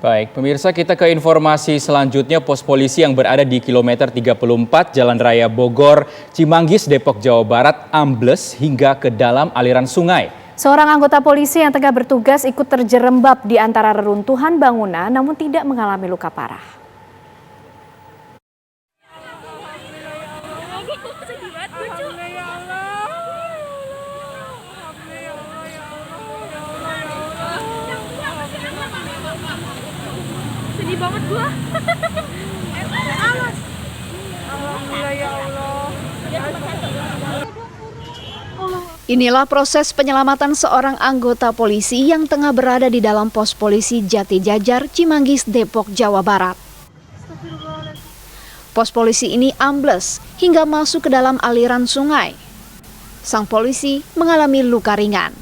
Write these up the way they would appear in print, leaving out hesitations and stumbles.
Baik, pemirsa, kita ke informasi selanjutnya. Pos polisi yang berada di kilometer 34 Jalan Raya Bogor, Cimanggis, Depok, Jawa Barat ambles hingga ke dalam aliran sungai. Seorang anggota polisi yang tengah bertugas ikut terjerembab di antara reruntuhan bangunan namun tidak mengalami luka parah. Sedih banget gua. Alhamdulillah ya Allah. Inilah proses penyelamatan seorang anggota polisi yang tengah berada di dalam pos polisi Jati Jajar, Cimanggis, Depok, Jawa Barat. Pos polisi ini ambles hingga masuk ke dalam aliran sungai. Sang polisi mengalami luka ringan.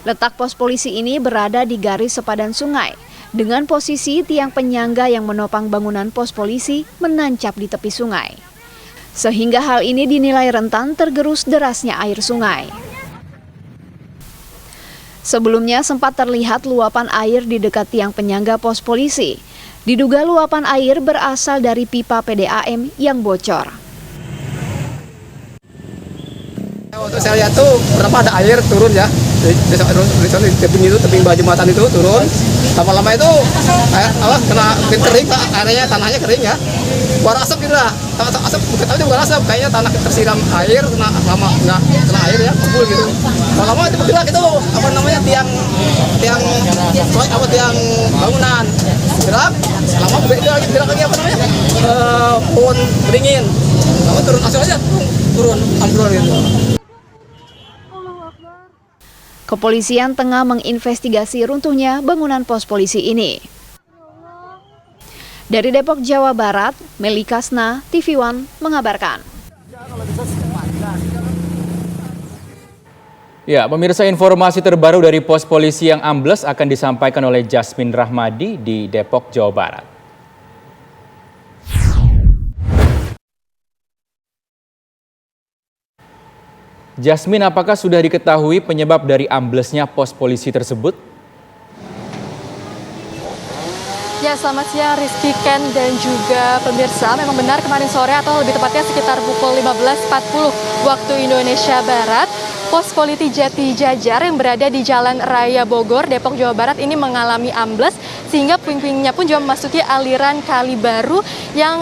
Letak pos polisi ini berada di garis sepadan sungai, dengan posisi tiang penyangga yang menopang bangunan pos polisi menancap di tepi sungai. Sehingga hal ini dinilai rentan tergerus derasnya air sungai. Sebelumnya sempat terlihat luapan air di dekat tiang penyangga pos polisi. Diduga luapan air berasal dari pipa PDAM yang bocor. Waktu saya lihat tuh berapa ada air turun ya, di tebing itu, tebing bawah jembatan itu turun. Lama-lama itu kena kering, airnya tanahnya kering ya. Keluar asap gitu lah, asap tapi bukan asap, kayaknya tanah tersiram air, lama nggak kena air ya, kumpul gitu. Lama-lama itu bergerak itu, tiang bangunan gerak, lama gerak lagi pohon beringin, lama turun asap aja, turun ambrol gitu. Kepolisian tengah menginvestigasi runtuhnya bangunan pos polisi ini. Dari Depok, Jawa Barat, Meli Kasna, TV One mengabarkan. Ya, pemirsa, informasi terbaru dari pos polisi yang ambles akan disampaikan oleh Jasmine Rahmadi di Depok, Jawa Barat. Jasmine, apakah sudah diketahui penyebab dari amblesnya pos polisi tersebut? Ya, selamat siang Rizky, Ken, dan juga pemirsa. Memang benar kemarin sore atau lebih tepatnya sekitar pukul 15.40 waktu Indonesia Barat, pos polisi Jati Jajar yang berada di Jalan Raya Bogor, Depok, Jawa Barat ini mengalami ambles sehingga puing-puingnya pun juga memasuki aliran kali baru yang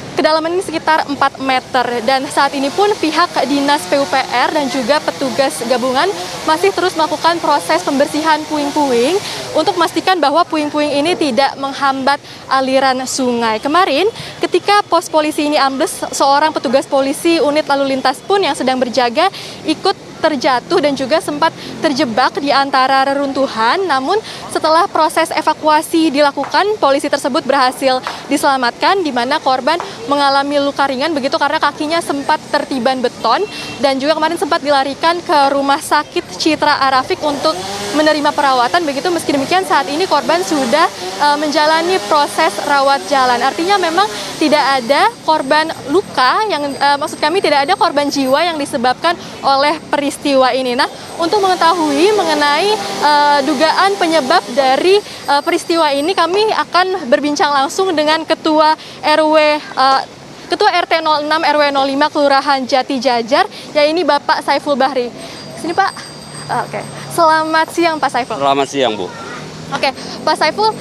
kedalaman ini sekitar 4 meter, dan saat ini pun pihak Dinas PUPR dan juga petugas gabungan masih terus melakukan proses pembersihan puing-puing untuk memastikan bahwa puing-puing ini tidak menghambat aliran sungai. Kemarin ketika pos polisi ini ambles, seorang petugas polisi unit lalu lintas pun yang sedang berjaga ikut terjatuh dan juga sempat terjebak di antara reruntuhan. Namun setelah proses evakuasi dilakukan, polisi tersebut berhasil diselamatkan, di mana korban mengalami luka ringan begitu karena kakinya sempat tertiban beton, dan juga kemarin sempat dilarikan ke Rumah Sakit Citra Arafik untuk menerima perawatan. Begitu, meski demikian saat ini korban sudah menjalani proses rawat jalan. Artinya memang tidak ada korban luka, yang maksud kami tidak ada korban jiwa yang disebabkan oleh peristiwa ini. Nah, untuk mengetahui mengenai dugaan penyebab dari peristiwa ini, kami akan berbincang langsung dengan Ketua RT 06 RW 05 Kelurahan Jati Jajar, yaitu Bapak Saiful Bahri. Sini Pak. Oke. Selamat siang Pak Saiful. Selamat siang Bu. Oke, Pak Saiful,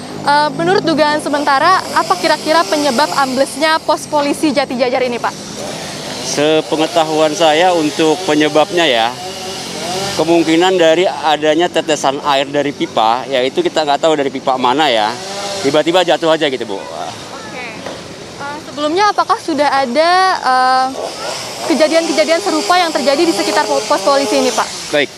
menurut dugaan sementara apa kira-kira penyebab amblesnya pos polisi Jati Jajar ini Pak? Sepengetahuan saya untuk penyebabnya ya, kemungkinan dari adanya tetesan air dari pipa, yaitu kita nggak tahu dari pipa mana ya, tiba-tiba jatuh aja gitu Bu. Oke. Sebelumnya apakah sudah ada kejadian-kejadian serupa yang terjadi di sekitar pos polisi ini Pak? Baik,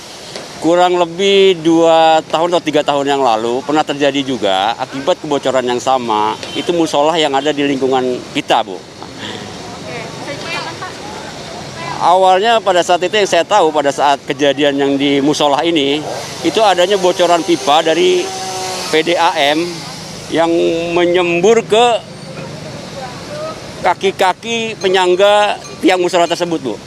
kurang lebih 2 tahun atau 3 tahun yang lalu pernah terjadi juga akibat kebocoran yang sama, itu musola yang ada di lingkungan kita Bu. Awalnya pada saat itu yang saya tahu, pada saat kejadian yang di musola ini, itu adanya bocoran pipa dari PDAM yang menyembur ke kaki-kaki penyangga tiang musola tersebut Bu.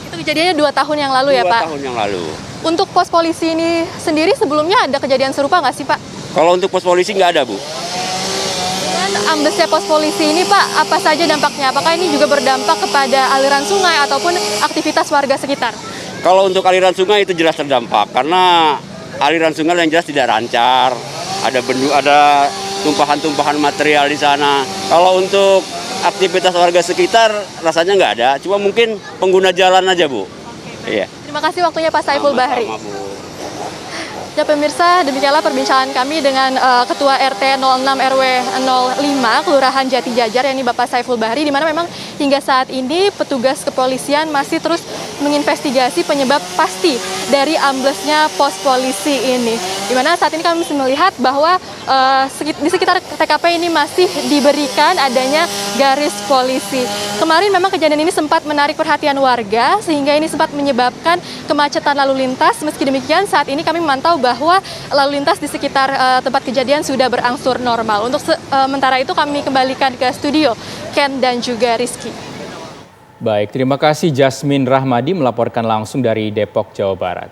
Itu kejadiannya 2 tahun yang lalu ya Pak? 2 tahun yang lalu. Untuk pos polisi ini sendiri sebelumnya ada kejadian serupa nggak sih Pak? Kalau untuk pos polisi nggak ada, Bu. Dengan amblesnya pos polisi ini Pak, apa saja dampaknya? Apakah ini juga berdampak kepada aliran sungai ataupun aktivitas warga sekitar? Kalau untuk aliran sungai itu jelas terdampak karena aliran sungai yang jelas tidak lancar, ada tumpahan-tumpahan material di sana. Kalau untuk aktivitas warga sekitar rasanya nggak ada, cuma mungkin pengguna jalan aja, Bu. Iya. Terima kasih waktunya Pak Saiful Bahri. Sama-sama, Bu. Ya pemirsa, demikianlah perbincangan kami dengan Ketua RT 06 RW 05 Kelurahan Jati Jajar, yakni Bapak Saiful Bahri, di mana memang hingga saat ini petugas kepolisian masih terus menginvestigasi penyebab pasti dari amblesnya pos polisi ini. Di mana saat ini kami masih melihat bahwa di sekitar TKP ini masih diberikan adanya garis polisi. Kemarin memang kejadian ini sempat menarik perhatian warga sehingga ini sempat menyebabkan kemacetan lalu lintas. Meski demikian saat ini kami memantau bahwa lalu lintas di sekitar tempat kejadian sudah berangsur normal. Untuk sementara itu kami kembalikan ke studio Ken dan juga Rizky. Baik, terima kasih Jasmine Rahmadi melaporkan langsung dari Depok, Jawa Barat.